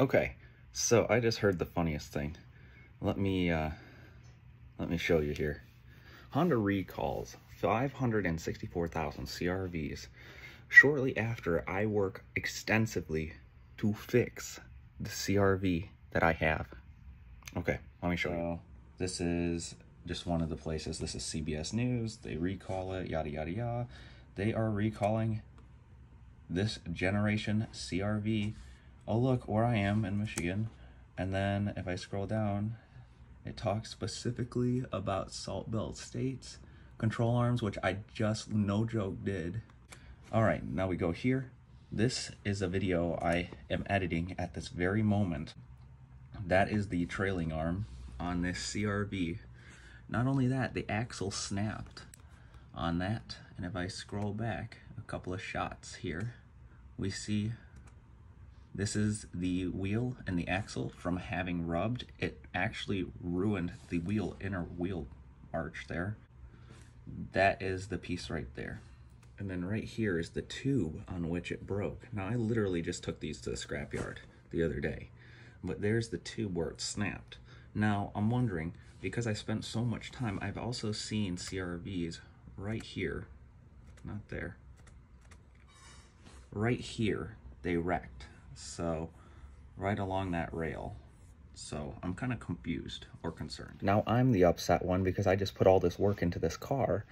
Okay, so I just heard the funniest thing. Let me show you here. Honda recalls 564,000 CRVs shortly after I work extensively to fix the CRV that I have. Okay, let me show you. This is just one of the places. This is CBS News. They recall it, yada, yada, yada. They are recalling this generation CRV. Oh, look where I am in Michigan. And then if I scroll down, it talks specifically about Salt Belt States, control arms, which I just, no joke, did. All right, now we go here. This is a video I am editing at this very moment. That is the trailing arm on this CRV. Not only that, the axle snapped on that. And if I scroll back a couple of shots here, we see this is the wheel and the axle from having rubbed. It actually ruined the wheel, inner wheel arch there. That is the piece right there. And then right here is the tube on which it broke. Now I literally just took these to the scrapyard the other day, but there's the tube where it snapped. Now I'm wondering, because I spent so much time, I've also seen CRVs right here, not there, right here, they wrecked. So right along that rail. So I'm kind of confused or concerned. Now I'm the upset one because I just put all this work into this car